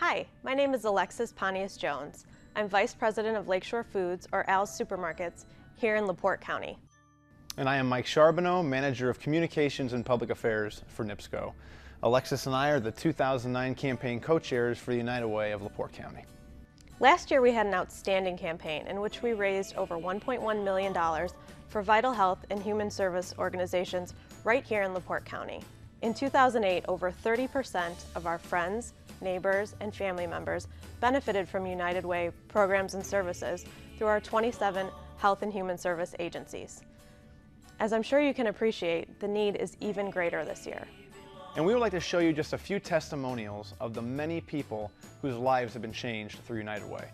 Hi, my name is Alexis Pontius-Jones. I'm Vice President of Lakeshore Foods, or Al's Supermarkets, here in LaPorte County. And I am Mike Charbonneau, Manager of Communications and Public Affairs for NIPSCO. Alexis and I are the 2009 campaign co-chairs for the United Way of LaPorte County. Last year we had an outstanding campaign in which we raised over $1.1 million for vital health and human service organizations right here in LaPorte County. In 2008, over 30% of our friends, neighbors, and family members benefited from United Way programs and services through our 27 health and human service agencies. As I'm sure you can appreciate, the need is even greater this year. And we would like to show you just a few testimonials of the many people whose lives have been changed through United Way.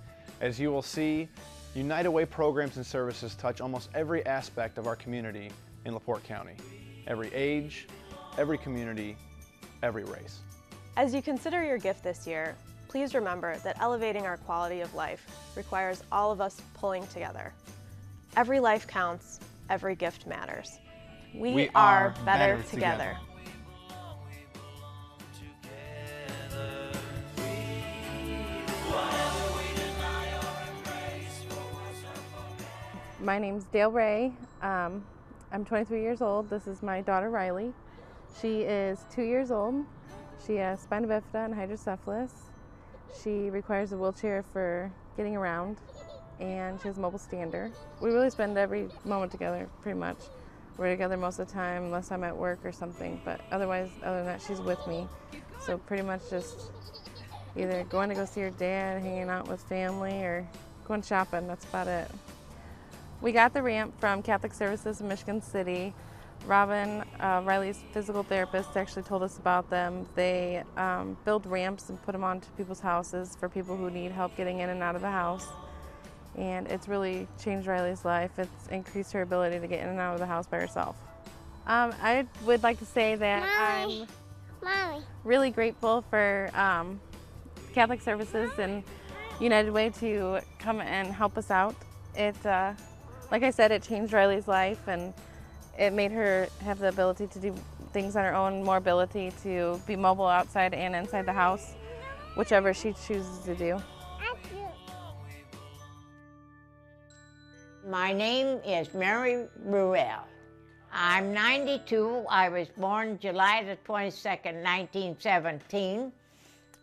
As you will see, United Way programs and services touch almost every aspect of our community in LaPorte County. Every age, every community, every race. As you consider your gift this year, please remember that elevating our quality of life requires all of us pulling together. Every life counts, every gift matters. We are better together. My name's Dale Ray. I'm 23 years old. This is my daughter Riley. She is 2 years old. She has spina bifida and hydrocephalus. She requires a wheelchair for getting around, and she has a mobile stander. We really spend every moment together, pretty much. We're together most of the time, unless I'm at work or something, but otherwise, other than that, she's with me. So pretty much just either going to go see her dad, hanging out with family, or going shopping. That's about it. We got the ramp from Catholic Services in Michigan City. Robin, Riley's physical therapist, actually told us about them. They build ramps and put them onto people's houses for people who need help getting in and out of the house. And it's really changed Riley's life. It's increased her ability to get in and out of the house by herself. I would like to say that I'm really grateful for Catholic Services and United Way to come and help us out. Like I said, it changed Riley's life, and it made her have the ability to do things on her own, more ability to be mobile outside and inside the house, whichever she chooses to do. My name is Mary Ruel. I'm 92. I was born July the 22nd, 1917,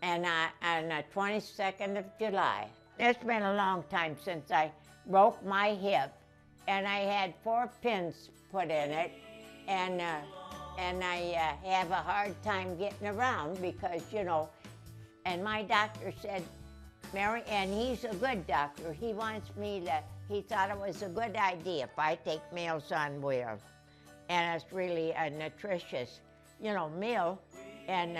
and on the 22nd of July. It's been a long time since I broke my hip, and I had 4 pins put in it, and I have a hard time getting around because, you know, and my doctor said, Mary, and he's a good doctor, he wants me to, he thought it was a good idea if I take Meals on Wheels. And it's really a nutritious, you know, meal. And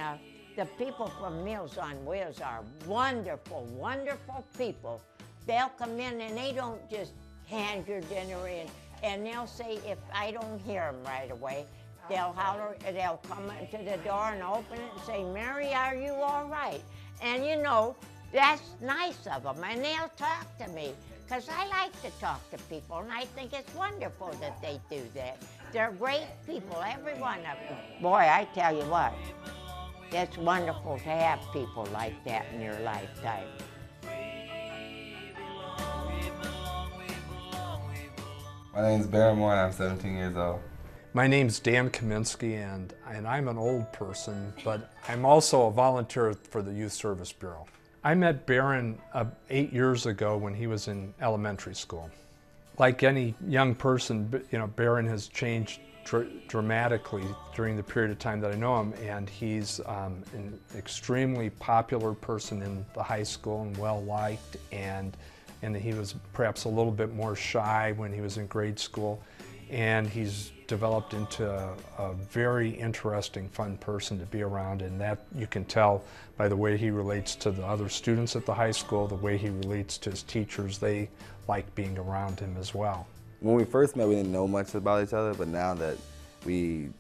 the people from Meals on Wheels are wonderful, wonderful people. They'll come in and they don't just hand your dinner in, and they'll say, if I don't hear them right away, they'll holler, they'll come to the door and open it and say, Mary, are you all right? And you know, that's nice of them, and they'll talk to me, because I like to talk to people, and I think it's wonderful that they do that. They're great people, every one of them. Boy, I tell you what, it's wonderful to have people like that in your lifetime. My name's Barrymore and I'm 17 years old. My name's Dan Kaminsky, and I'm an old person, but I'm also a volunteer for the Youth Service Bureau. I met Barron 8 years ago when he was in elementary school. Like any young person, you know, Barron has changed dramatically during the period of time that I know him, and he's an extremely popular person in the high school and well-liked, and he was perhaps a little bit more shy when he was in grade school, and he's developed into a very interesting, fun person to be around, and that you can tell by the way he relates to the other students at the high school, the way he relates to his teachers. They like being around him as well. When we first met, we didn't know much about each other, but now that we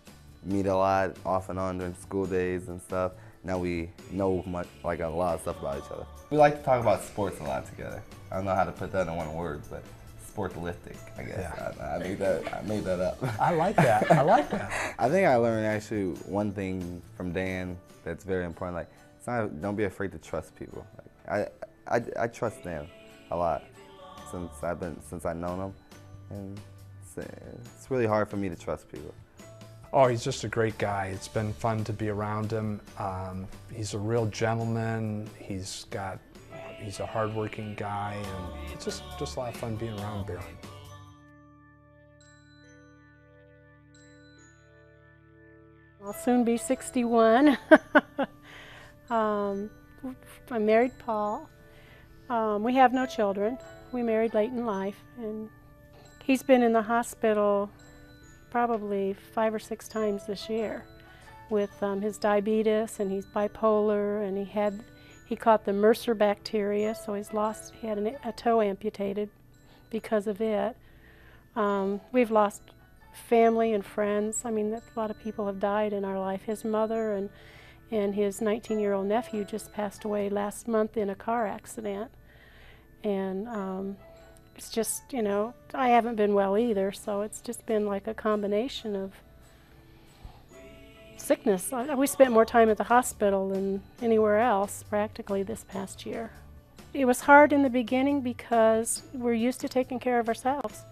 meet a lot off and on during school days and stuff, now we know much, like a lot of stuff about each other. We like to talk about sports a lot together. I don't know how to put that in one word, but sportalistic, I guess. Yeah. I made that up. I like that. I like that. I think I learned actually one thing from Dan that's very important. Like don't be afraid to trust people. Like, I trust Dan a lot since I've known him, and it's really hard for me to trust people. Oh, he's just a great guy. It's been fun to be around him. He's a real gentleman. He's a hardworking guy, and it's just a lot of fun being around Baron. I'll soon be 61. I married Paul. We have no children. We married late in life, and he's been in the hospital probably 5 or 6 times this year with his diabetes, and he's bipolar, and he caught the Mercer bacteria, so he had a toe amputated because of it. We've lost family and friends. I mean, a lot of people have died in our life. His mother and his 19-year-old nephew just passed away last month in a car accident. And it's just, you know, I haven't been well either, so it's just been like a combination of sickness. We spent more time at the hospital than anywhere else practically this past year. It was hard in the beginning because we're used to taking care of ourselves,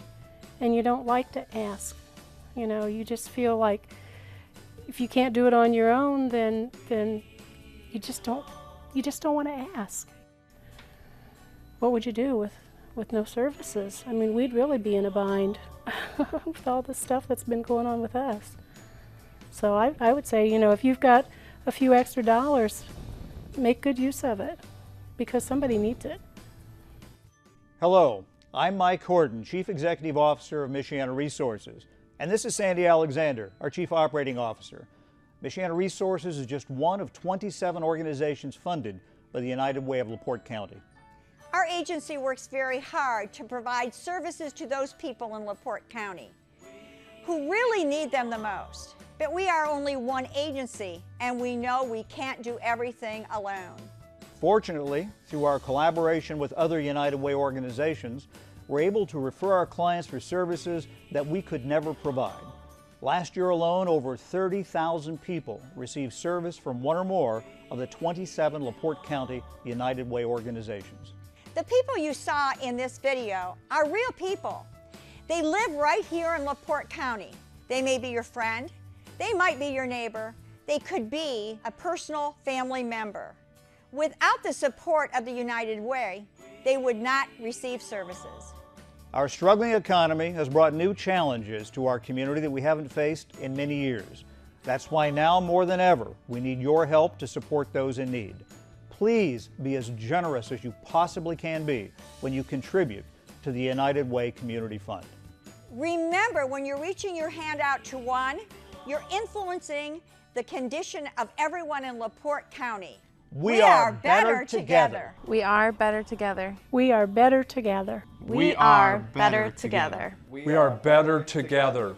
and you don't like to ask. You know, you just feel like if you can't do it on your own, then you just don't want to ask. What would you do with no services? I mean, we'd really be in a bind with all the stuff that's been going on with us. So I would say, you know, if you've got a few extra dollars, make good use of it, because somebody needs it. Hello, I'm Mike Horton, Chief Executive Officer of Michiana Resources. And this is Sandy Alexander, our Chief Operating Officer. Michiana Resources is just one of 27 organizations funded by the United Way of LaPorte County. Our agency works very hard to provide services to those people in LaPorte County who really need them the most. But we are only one agency, and we know we can't do everything alone. Fortunately, through our collaboration with other United Way organizations, we're able to refer our clients for services that we could never provide. Last year alone, over 30,000 people received service from one or more of the 27 LaPorte County United Way organizations. The people you saw in this video are real people. They live right here in LaPorte County. They may be your friend, they might be your neighbor, they could be a personal family member. Without the support of the United Way, they would not receive services. Our struggling economy has brought new challenges to our community that we haven't faced in many years. That's why now more than ever, we need your help to support those in need. Please be as generous as you possibly can be when you contribute to the United Way Community Fund. Remember, when you're reaching your hand out to one, you're influencing the condition of everyone in LaPorte County. We are better together. We are better together. We are better together. We are better together. We are better together.